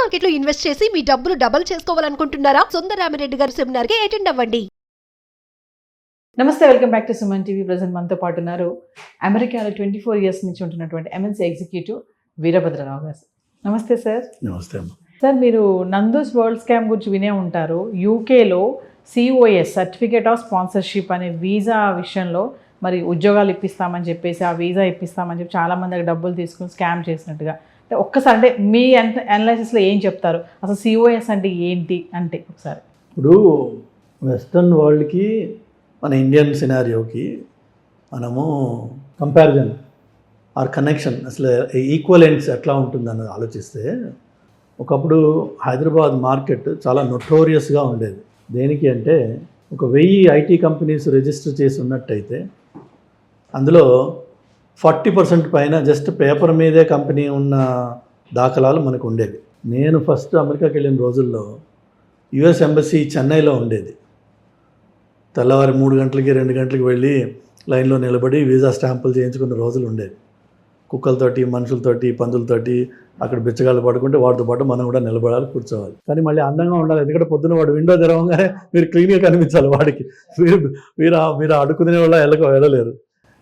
Market లో invest చేసి మీ డబ్బులు డబుల్ చేసుకోవాలనుకుంటున్నారా? సుందరరామిరెడ్డి గారి సెమినార్ కి అటెండ్ అవ్వండి. నమస్తే, welcome back to Suman TV. Present మనతో పాటు ఉన్నారు అమెరికాలో 24 ఇయర్స్ నుంచి ఉంటున్నటువంటి ఎంఎన్సీ ఎగ్జిక్యూటివ్ వీరభద్రరావు గారు. నమస్తే సార్. నమస్తే అమ్మ. సార్, మీరు నందూస్ వరల్డ్ స్కామ్ గురించి వినే ఉంటారు. యూకేలో COS సర్టిఫికేట్ ఆఫ్ స్పాన్సర్షిప్ అనే వీసా విషయంలో మరి ఉద్యోగాలు ఇప్పిస్తామని చెప్పేసి ఆ వీసా ఇప్పిస్తామని చెప్పి చాలామంది దగ్గర డబ్బులు తీసుకుని స్కామ్ చేసినట్టుగా. అంటే ఒక్కసారి అంటే మీ అనాలిసిస్లో ఏం చెప్తారు? అసలు COS అంటే ఏంటి అంటే ఒకసారి. ఇప్పుడు వెస్ట్రన్ వరల్డ్కి మన ఇండియన్ సినారియోకి మనము కంపారిజన్ ఆర్ కనెక్షన్ అసలు ఈక్వలెన్స్ ఎట్లా ఉంటుందన్నది ఆలోచిస్తే, ఒకప్పుడు హైదరాబాద్ మార్కెట్ చాలా నొటోరియస్గా ఉండేది. దేనికి అంటే, ఒక 1000 IT కంపెనీస్ రిజిస్టర్ చేసి ఉన్నట్టయితే అందులో 40% పైన జస్ట్ పేపర్ మీదే కంపెనీ ఉన్న దాఖలాలు మనకు ఉండేవి. నేను ఫస్ట్ అమెరికాకి వెళ్ళిన రోజుల్లో US ఎంబసీ చెన్నైలో ఉండేది. తెల్లవారి 3 గంటలకి 2 గంటలకి వెళ్ళి లైన్లో నిలబడి వీసా స్టాంపులు చేయించుకున్న రోజులు ఉండేవి. కుక్కలతోటి, మనుషులతోటి, పందులతోటి అక్కడ బిచ్చగాళ్ళు పడుకుంటే వాటితో పాటు మనం కూడా నిలబడాలి, కూర్చోవాలి. కానీ మళ్ళీ అందంగా ఉండాలి. ఎందుకంటే పొద్దున్న వాడు విండో తెరవగానే మీరు క్లీన్గా కనిపించాలి వాడికి. మీరు అడుక్కునే వాళ్ళ వెళ్ళలేరు.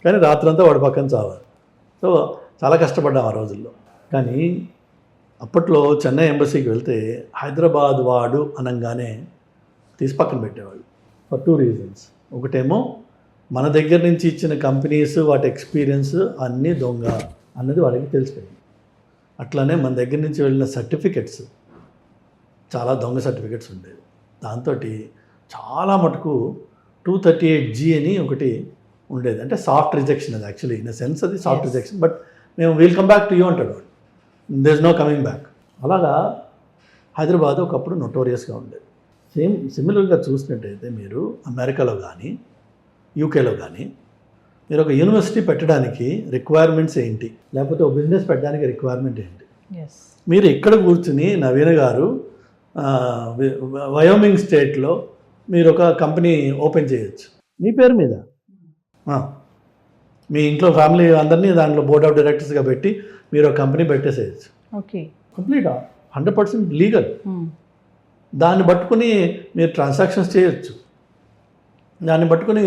కానీ రాత్రంతా వాడి పక్కన చావాలి. సో చాలా కష్టపడ్డాం ఆ రోజుల్లో. కానీ అప్పట్లో చెన్నై ఎంబసీకి వెళ్తే హైదరాబాద్ వాడు అనగానే తీసి పక్కన పెట్టేవాళ్ళు ఫర్ 2 రీజన్స్. ఒకటేమో మన దగ్గర నుంచి ఇచ్చిన కంపెనీస్ వాటి ఎక్స్పీరియన్స్ అన్నీ దొంగ అన్నది వాళ్ళకి తెలిసిపోయింది. అట్లానే మన దగ్గర నుంచి వెళ్ళిన సర్టిఫికెట్స్ చాలా దొంగ సర్టిఫికెట్స్ ఉండేవి. దాంతో చాలా మటుకు 238G అని ఒకటి ఉండేది. అంటే సాఫ్ట్ రిజెక్షన్. అది యాక్చువల్లీ ఇన్ సెన్స్ అది సాఫ్ట్ రిజెక్షన్. బట్ మేము will come back to you అంటాడు వాడు. There is no coming back. అలాగా హైదరాబాద్ ఒకప్పుడు నొటోరియస్గా ఉండేది. సిమిలర్గా చూసినట్టయితే మీరు అమెరికాలో కానీ యూకేలో కానీ మీరు ఒక యూనివర్సిటీ పెట్టడానికి రిక్వైర్మెంట్స్ ఏంటి, లేకపోతే ఒక బిజినెస్ పెట్టడానికి రిక్వైర్మెంట్ ఏంటి? మీరు ఇక్కడ కూర్చుని నవీన గారు వయోమింగ్ స్టేట్లో మీరు ఒక కంపెనీ ఓపెన్ చేయొచ్చు మీ పేరు మీద. మీ ఇంట్లో ఫ్యామిలీ అందరినీ దాంట్లో బోర్డ్ ఆఫ్ డైరెక్టర్స్గా పెట్టి మీరు ఒక కంపెనీ పెట్టేసేయచ్చు. Okay, complete 100% legal. దాన్ని పట్టుకుని మీరు ట్రాన్సాక్షన్స్ చేయొచ్చు. దాన్ని పట్టుకుని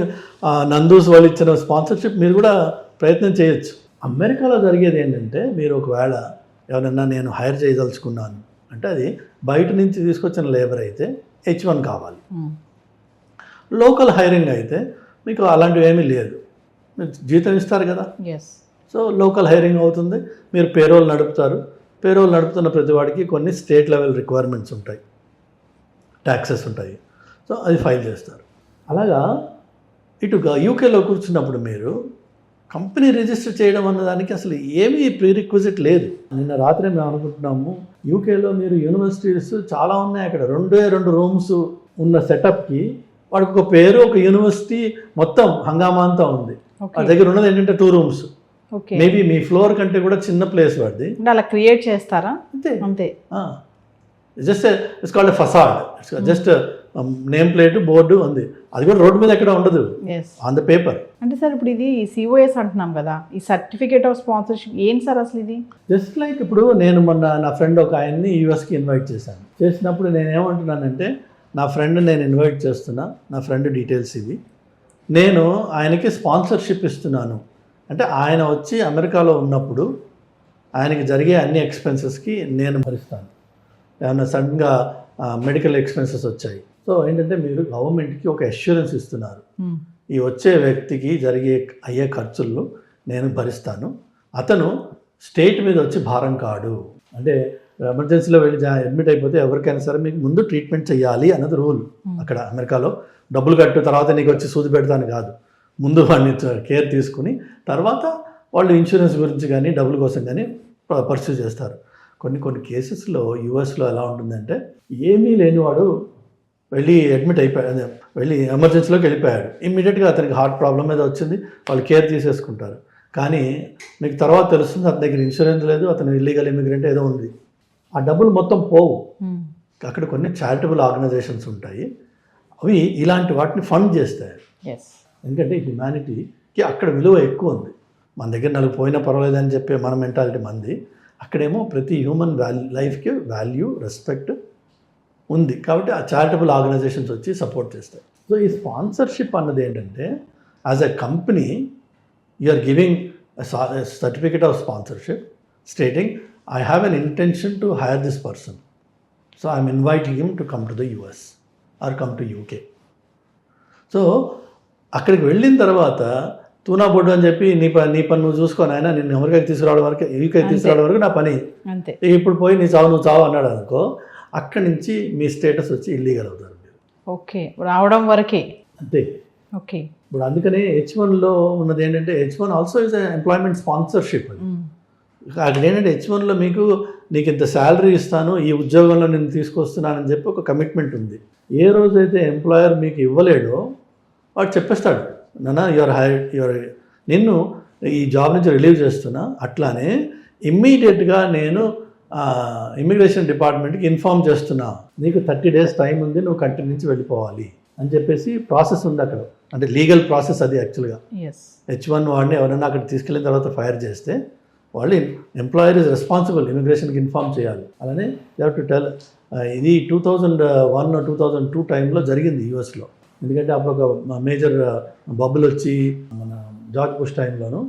నందూస్ వాళ్ళు ఇచ్చిన స్పాన్సర్షిప్ మీరు కూడా ప్రయత్నం చేయొచ్చు. అమెరికాలో జరిగేది ఏంటంటే, మీరు ఒకవేళ ఎవరైనా నేను హైర్ చేయదలుచుకున్నాను అంటే అది బయట నుంచి తీసుకొచ్చిన లేబర్ అయితే H1 కావాలి. లోకల్ హైరింగ్ అయితే మీకు అలాంటివి ఏమీ లేదు. మీరు జీతం ఇస్తారు కదా. సో లోకల్ హైరింగ్ అవుతుంది. మీరు పేరోల్ నడుపుతారు. పేరోల్ నడుపుతున్న ప్రతి వాడికి కొన్ని స్టేట్ లెవెల్ రిక్వైర్మెంట్స్ ఉంటాయి, ట్యాక్సెస్ ఉంటాయి. సో అది ఫైల్ చేస్తారు. అలాగా ఇటుగా యూకేలో కూర్చున్నప్పుడు మీరు కంపెనీ రిజిస్టర్ చేయడం అన్నదానికి అసలు ఏమీ ప్రీరిక్విజిట్ లేదు. నిన్న రాత్రి మేము అనుకుంటున్నాము, యూకేలో మీరు యూనివర్సిటీస్ చాలా ఉన్నాయి. అక్కడ 2 రూమ్స్ ఉన్న సెటప్కి వాడికి ఒక పేరు, ఒక యూనివర్సిటీ మొత్తం హంగామా అంతా ఉంది. ఆ దగ్గర ఉన్నది ఏంటంటే 2 రూమ్స్. మేబీ మీ ఫ్లోర్ కంటే కూడా చిన్న ప్లేస్ వాడిది. అలా క్రియేట్ చేస్తారా? అంతే. Just it's called facade. Just name plate, board ఉంది. అది కూడా రోడ్డు మీద ఎక్కడ ఉండదు, ఆన్ ద పేపర్. అంటే సార్, ఇప్పుడు ఇది COS అంటున్నాం కదా, ఈ సర్టిఫికేట్ ఆఫ్ స్పాన్సర్షిప్ ఏంటి సార్ అసలు ఇది? జస్ట్ లైక్ ఇప్పుడు నేను మొన్న నా ఫ్రెండ్ ఒక ఆయన్ని USకి ఇన్వైట్ చేశాను. చేసినప్పుడు నేనేమంటున్నానంటే, నా ఫ్రెండ్ నేను ఇన్వైట్ చేస్తున్నా, నా ఫ్రెండ్ డీటెయిల్స్ ఇవి, నేను ఆయనకి స్పాన్సర్షిప్ ఇస్తున్నాను అంటే ఆయన వచ్చి అమెరికాలో ఉన్నప్పుడు ఆయనకి జరిగే అన్ని ఎక్స్పెన్సెస్కి నేను భరిస్తాను. ఏమన్నా సడన్గా మెడికల్ ఎక్స్పెన్సెస్ వచ్చాయి. సో ఏంటంటే మీరు గవర్నమెంట్కి ఒక అష్యూరెన్స్ ఇస్తున్నారు, ఈ వచ్చే వ్యక్తికి అయ్యే ఖర్చుల్లో నేను భరిస్తాను, అతను స్టేట్ మీద వచ్చి భారం కాడు. అంటే ఎమర్జెన్సీలో వెళ్ళి అడ్మిట్ అయిపోతే ఎవరికైనా సరే మీకు ముందు ట్రీట్మెంట్ చేయాలి అన్నది రూల్ అక్కడ అమెరికాలో. డబ్బులు కట్టు తర్వాత నీకు వచ్చి సూది పెడతాను కాదు, ముందు వాడిని కేర్ తీసుకుని తర్వాత వాళ్ళు ఇన్సూరెన్స్ గురించి కానీ డబ్బుల కోసం కానీ పర్సూ చేస్తారు. కొన్ని కేసెస్లో యూఎస్లో ఎలా ఉంటుందంటే, ఏమీ లేనివాడు వెళ్ళి అడ్మిట్ అయిపోయాడు, వెళ్ళి ఎమర్జెన్సీలోకి వెళ్ళిపోయాడు, ఇమ్మీడియట్గా అతనికి హార్ట్ ప్రాబ్లం మీద వచ్చింది, వాళ్ళు కేర్ తీసేసుకుంటారు. కానీ మీకు తర్వాత తెలుస్తుంది అతని దగ్గర ఇన్సూరెన్స్ లేదు, అతను ఇల్లీగల్ ఇమిగ్రెంట్ ఏదో ఉంది. ఆ డబ్బులు మొత్తం పోవు. అక్కడ కొన్ని చారిటబుల్ ఆర్గనైజేషన్స్ ఉంటాయి, అవి ఇలాంటి వాటిని ఫండ్ చేస్తాయి. ఎందుకంటే హ్యుమానిటీకి అక్కడ విలువ ఎక్కువ ఉంది. మన దగ్గర 4 పోయినా పర్వాలేదని చెప్పే మన మెంటాలిటీ మంది, అక్కడేమో ప్రతి హ్యూమన్ లైఫ్కి వాల్యూ, రెస్పెక్ట్ ఉంది. కాబట్టి ఆ చారిటబుల్ ఆర్గనైజేషన్స్ వచ్చి సపోర్ట్ చేస్తాయి. సో ఈ స్పాన్సర్షిప్ అన్నది ఏంటంటే, as a company you are giving certificate of sponsorship stating I have an intention to hire this person, so I'm inviting him to come to the US or come to UK. So అక్కడికి వెళ్ళిన తర్వాత tuna బొడ్డు అని చెప్పి నీ పని నువ్వు చూసుకొని ఆయన నిన్ను అమెరికాకి తీసుకురావడం వరకు, యూకే తీసుకురావడం వరకు నా పని, అంతే. ఇప్పుడు పోయి నువ్వు చావు అన్నాడు అనుకో, అక్కడి నుంచి మీ స్టేటస్ వచ్చి ఇల్లీగల్ అవుతారు మీరు. ఓకే, రావడం వరకే అంతే. ఓకే. ఇప్పుడు అందుకనే H1లో ఉన్నది ఏంటంటే, H1 also is employment sponsorship. అక్కడ ఏంటంటే H1లో నీకు ఇంత శాలరీ ఇస్తాను, ఈ ఉద్యోగంలో నేను తీసుకొస్తున్నానని చెప్పి ఒక కమిట్మెంట్ ఉంది. ఏ రోజైతే ఎంప్లాయర్ మీకు ఇవ్వలేడో వాడు చెప్పేస్తాడు, నాన్న నిన్ను ఈ జాబ్ నుంచి రిలీవ్ చేస్తున్నా. అట్లానే ఇమ్మీడియట్గా నేను ఇమిగ్రేషన్ డిపార్ట్మెంట్కి ఇన్ఫార్మ్ చేస్తున్నా, నీకు 30 days టైం ఉంది, నువ్వు కంట్రీ నుంచి వెళ్ళిపోవాలి అని చెప్పేసి ప్రాసెస్ ఉంది అక్కడ. అంటే లీగల్ ప్రాసెస్ అది యాక్చువల్గా. H1 వాడిని ఎవరైనా అక్కడ తీసుకెళ్ళిన తర్వాత ఫైర్ చేస్తే వాళ్ళు ఎంప్లాయర్ ఇస్ రెస్పాన్సిబుల్, ఇమిగ్రేషన్కి ఇన్ఫార్మ్ చేయాలి. అలానే యూ హ్యావ్ టు టెల్. ఇది 2001-2002 టైంలో జరిగింది యూఎస్లో. ఎందుకంటే అప్పుడు ఒక మేజర్ బబుల్ వచ్చి మన జార్జ్ బుష్ టైంలోనూ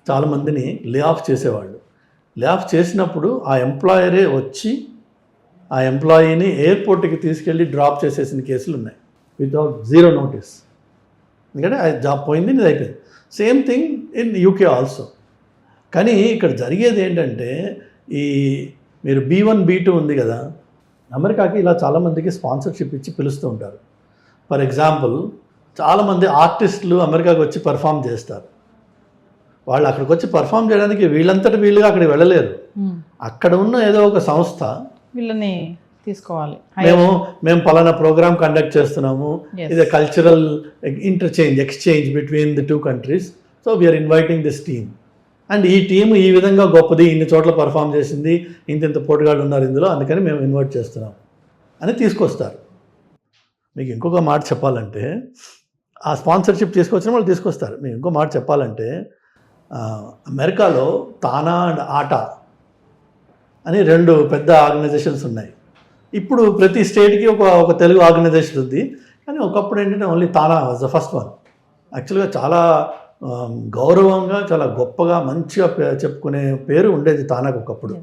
చాలామందిని లే ఆఫ్ చేసేవాళ్ళు. లే ఆఫ్ చేసినప్పుడు ఆ ఎంప్లాయరే వచ్చి ఆ ఎంప్లాయీని ఎయిర్పోర్ట్కి తీసుకెళ్ళి డ్రాప్ చేసేసిన కేసులు ఉన్నాయి వితౌట్ జీరో నోటీస్. ఎందుకంటే ఆ జాబ్ పోయింది, ఇది అయిపోయింది. Same thing in UK also. కానీ ఇక్కడ జరిగేది ఏంటంటే, ఈ మీరు B1 B2 ఉంది కదా, అమెరికాకి ఇలా చాలామందికి స్పాన్సర్షిప్ ఇచ్చి పిలుస్తూ ఉంటారు. ఫర్ ఎగ్జాంపుల్, చాలామంది ఆర్టిస్టులు అమెరికాకి వచ్చి పర్ఫామ్ చేస్తారు. వాళ్ళు అక్కడికి వచ్చి పర్ఫామ్ చేయడానికి వీళ్ళంతటి వీళ్ళుగా అక్కడికి వెళ్ళలేరు. అక్కడ ఉన్న ఏదో ఒక సంస్థ వీళ్ళని తీసుకోవాలి, మేము పలానా ప్రోగ్రామ్ కండక్ట్ చేస్తున్నాము, ఇది cultural exchange between the 2 countries, so we are inviting this team, and ఈ టీం ఈ విధంగా గొప్పది, ఇన్ని చోట్ల పర్ఫామ్ చేసింది, ఇంత పోటుగాళ్ళు ఉన్నారు ఇందులో, అందుకని మేము ఇన్వైట్ చేస్తున్నాం అని తీసుకొస్తారు. మీకు ఇంకొక మాట చెప్పాలంటే, ఆ స్పాన్సర్షిప్ తీసుకొచ్చిన వాళ్ళు తీసుకొస్తారు. మీకు ఇంకో మాట చెప్పాలంటే, అమెరికాలో తానా అండ్ ఆటా అని 2 పెద్ద ఆర్గనైజేషన్స్ ఉన్నాయి. ఇప్పుడు ప్రతి స్టేట్కి ఒక తెలుగు ఆర్గనైజేషన్ ఉంది. కానీ ఒకప్పుడు ఏంటంటే only TANA was the first one. యాక్చువల్గా చాలా గౌరవంగా, చాలా గొప్పగా, మంచిగా చెప్పుకునే పేరు ఉండేది తానాకు ఒకప్పుడు.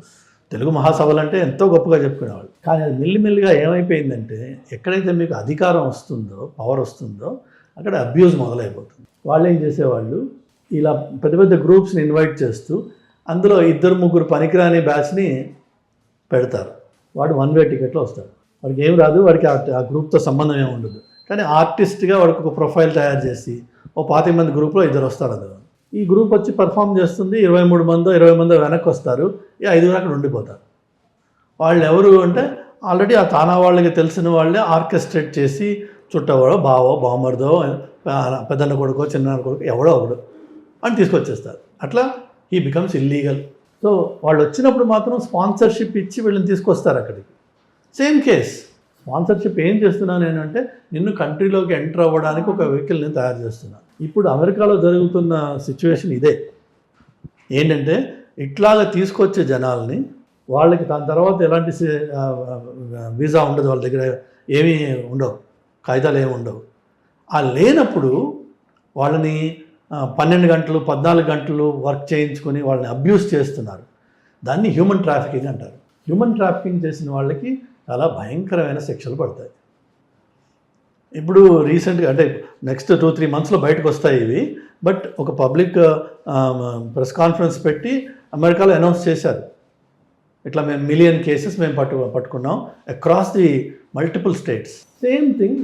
తెలుగు మహాసభలు అంటే ఎంతో గొప్పగా చెప్పుకునేవాళ్ళు. కానీ అది మెల్లిమెల్లిగా ఏమైపోయిందంటే, ఎక్కడైతే మీకు అధికారం వస్తుందో, పవర్ వస్తుందో, అక్కడ అబ్యూజ్ మొదలైపోతుంది. వాళ్ళు ఏం చేసేవాళ్ళు, ఇలా పెద్ద పెద్ద గ్రూప్స్ని ఇన్వైట్ చేస్తూ అందులో 2-3 పనికిరాని బ్యాచ్ని పెడతారు. వాడు 1-way టికెట్లో వస్తాడు. వాడికి ఏం రాదు, వాడికి ఆ గ్రూప్తో సంబంధం ఏమి ఉండదు. కానీ ఆర్టిస్ట్గా వాడికి ఒక ప్రొఫైల్ తయారు చేసి 25 మంది గ్రూప్లో 2 వస్తారు. అందులో ఈ గ్రూప్ వచ్చి పర్ఫామ్ చేస్తుంది, 23 మందో 20 మందో వెనక్కి వస్తారు, ఈ 5 అక్కడ ఉండిపోతారు. వాళ్ళు ఎవరు అంటే, ఆల్రెడీ ఆ తానా వాళ్ళకి తెలిసిన వాళ్ళే ఆర్కెస్ట్రేట్ చేసి చుట్టవాడో, బావో, బామర్దో, పెద్దన్న కొడుకో, చిన్న కొడుకో, ఎవడో ఒకడు అని తీసుకొచ్చేస్తారు. అట్లా ఈ బికమ్స్ ఇల్లీగల్. సో వాళ్ళు వచ్చినప్పుడు మాత్రం స్పాన్సర్షిప్ ఇచ్చి వీళ్ళని తీసుకొస్తారు అక్కడికి. సేమ్ కేస్, స్పాన్సర్షిప్ ఏం చేస్తున్నాను నేను అంటే, నిన్ను కంట్రీలోకి ఎంటర్ అవ్వడానికి ఒక వెహికల్ని తయారు చేస్తున్నాను. ఇప్పుడు అమెరికాలో జరుగుతున్న సిచ్యువేషన్ ఇదే. ఏంటంటే, ఇట్లాగా తీసుకొచ్చే జనాల్ని, వాళ్ళకి దాని తర్వాత ఎలాంటి వీసా ఉండదు, వాళ్ళ దగ్గర ఏమీ ఉండవు, కాగితాలు ఏమి ఉండవు. ఆ లేనప్పుడు వాళ్ళని 12 గంటలు 14 గంటలు వర్క్ చేయించుకొని వాళ్ళని అబ్యూస్ చేస్తున్నారు. దాన్ని హ్యూమన్ ట్రాఫికింగ్ అంటారు. హ్యూమన్ ట్రాఫికింగ్ చేసిన వాళ్ళకి చాలా భయంకరమైన శిక్షలు పడతాయి. ఇప్పుడు రీసెంట్గా, అంటే నెక్స్ట్ 2-3 monthsలో బయటకు వస్తాయి ఇవి. బట్ ఒక పబ్లిక్ ప్రెస్ కాన్ఫరెన్స్ పెట్టి అమెరికాలో అనౌన్స్ చేశారు, ఇట్లా మేము 1 million cases మేము పట్టుకున్నాం across the multiple states. Same thing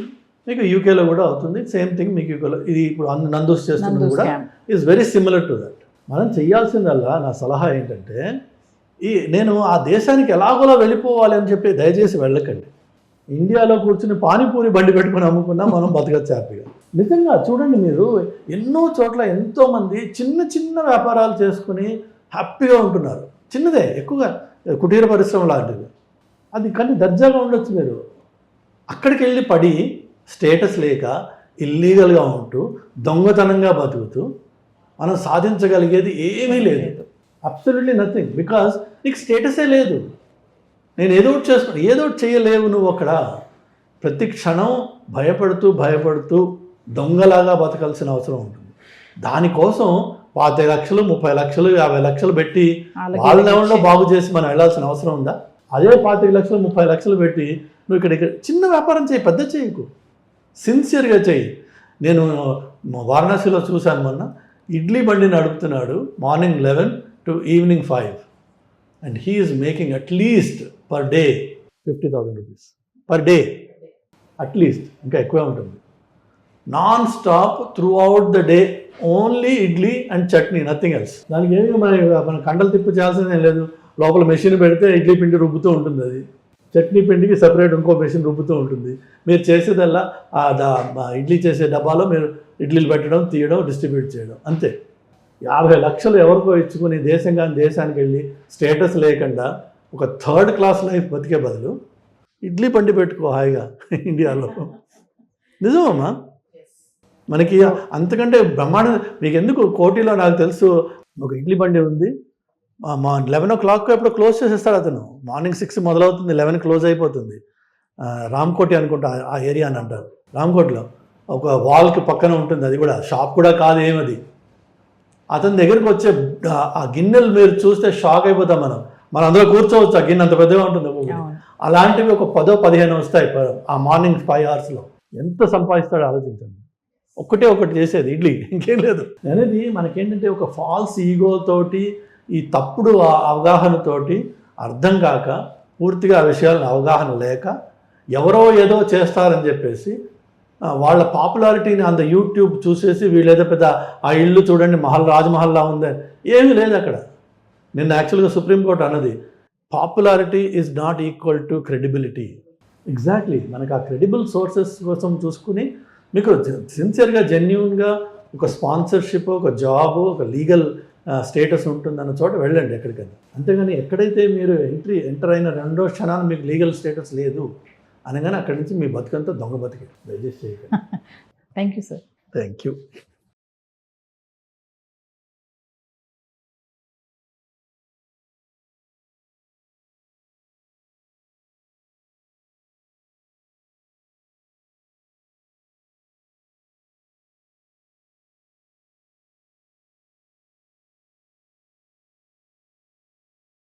మీకు యూకేలో కూడా అవుతుంది. సేమ్ థింగ్ మీకు యూకేలో, ఇది ఇప్పుడు నందూస్ చేస్తున్నది కూడా is very similar to that. మనం చేయాల్సిందల్లా, నా సలహా ఏంటంటే, నేను ఆ దేశానికి ఎలాగోలా వెళ్ళిపోవాలి అని చెప్పి దయచేసి వెళ్ళకండి. ఇండియాలో కూర్చుని పానీపూరి బండి పెట్టుకుని అమ్ముకున్నా మనం బతకచ్చు హ్యాపీగా. నిజంగా చూడండి, మీరు ఎన్నో చోట్ల ఎంతోమంది చిన్న చిన్న వ్యాపారాలు చేసుకుని హ్యాపీగా ఉంటున్నారు. చిన్నదే, ఎక్కువగా కుటీర పరిశ్రమ లాంటివి. అది కానీ దర్జాగా ఉండొచ్చు. మీరు అక్కడికి వెళ్ళి పడి స్టేటస్ లేక ఇల్లీగల్గా ఉంటూ దొంగతనంగా బతుకుతూ మనం సాధించగలిగేది ఏమీ లేదు. అబ్సల్యూట్లీ నథింగ్, బికాస్ నీకు స్టేటసే లేదు. నేను ఏదో ఒకటి చేస్తున్నాను, ఏదో ఒకటి చేయలేవు నువ్వు అక్కడ. ప్రతి క్షణం భయపడుతూ దొంగలాగా బతకాల్సిన అవసరం ఉంటుంది. దానికోసం 25 లక్షలు 30 లక్షలు 50 లక్షలు పెట్టి వాళ్ళ లెవెల్లో బాగు చేసి మనం వెళ్ళాల్సిన అవసరం ఉందా? అదే 25 లక్షలు 30 లక్షలు పెట్టి నువ్వు ఇక్కడ చిన్న వ్యాపారం చేయి, పెద్ద చేయకు, సిన్సియర్గా చేయి. నేను వారణాసిలో చూశాను మొన్న, ఇడ్లీ బండి నడుపుతున్నాడు morning 11 to evening 5 and he is making at least per day 50,000 rupees per day, at least, ఇంకా ఎక్కువే ఉంటుంది. Non stop throughout the day, only idli and chutney, nothing else. దానికి ఏమి మన కండలు తిప్పు చేయాల్సిందేం లేదు. లోపల మెషిన్ పెడితే ఇడ్లీ పిండి రుబ్బుతూ ఉంటుంది, అది చట్నీ పిండికి సపరేట్ ఇంకో మెషిన్ రుబ్బుతూ ఉంటుంది. మీరు చేసేదల్లా ఇడ్లీ చేసే డబ్బాలో మీరు ఇడ్లీలు పెట్టడం, తీయడం, డిస్ట్రిబ్యూట్ చేయడం, అంతే. 50 లక్షలు ఎవరికో ఇచ్చుకుని దేశానికి వెళ్ళి స్టేటస్ లేకుండా ఒక థర్డ్ క్లాస్ లైఫ్ బతికే బదులు ఇడ్లీ బండి పెట్టుకో హాయిగా ఇండియాలో. నిజమమ్మా, మనకి అంతకంటే బ్రహ్మాండం. మీకు ఎందుకు కోటిలో నాకు తెలుసు ఒక ఇడ్లీ బండి ఉంది, 11 o'clock ఎప్పుడు క్లోజ్ చేసేస్తాడు అతను. మార్నింగ్ 6 మొదలవుతుంది, 11 క్లోజ్ అయిపోతుంది. రామ్కోటి అనుకుంటా ఆ ఏరియా అని అంటారు. రామ్కోట్లో ఒక వాల్కి పక్కన ఉంటుంది, అది కూడా షాప్ కూడా కాదు ఏమది. అతని దగ్గరికి వచ్చే ఆ గిన్నెలు మీరు చూస్తే షాక్ అయిపోతాం మనం అందులో కూర్చోవచ్చు, ఆ గిన్నె అంత పెద్దగా ఉంటుంది. అలాంటివి ఒక 10-15 వస్తాయి ఆ మార్నింగ్ 5 hours. ఎంత సంపాదిస్తాడో ఆలోచించండి. ఒకటి చేసేది ఇడ్లీ, ఇంకేం లేదు అనేది. మనకేంటంటే ఒక ఫాల్స్ ఈగోతోటి, ఈ తప్పుడు అవగాహనతోటి, అర్థం కాక, పూర్తిగా ఆ విషయాలను అవగాహన లేక, ఎవరో ఏదో చేస్తారని చెప్పేసి వాళ్ళ పాపులారిటీని అంత యూట్యూబ్ చూసేసి వీళ్ళేదో పెద్ద ఆ ఇల్లు చూడండి రాజ్మహల్లా ఉందని, ఏమీ లేదు అక్కడ. నిన్న యాక్చువల్గా సుప్రీంకోర్టు అన్నది popularity is not equal to credibility. Exactly, మనకు ఆ క్రెడిబుల్ సోర్సెస్ కోసం చూసుకుని మీకు సిన్సియర్గా జెన్యూన్గా ఒక స్పాన్సర్షిప్, ఒక జాబ్, ఒక లీగల్ స్టేటస్ ఉంటుందన్న చోట వెళ్ళండి ఎక్కడికైనా. అంతేగాని ఎక్కడైతే మీరు ఎంటర్ అయిన 2వ క్షణాన్ని మీకు లీగల్ స్టేటస్ లేదు అనగానే అక్కడి నుంచి మీ బతుకంతా దొంగ బతికే. దయచేసి చేయకండి. Thank you sir. Thank you.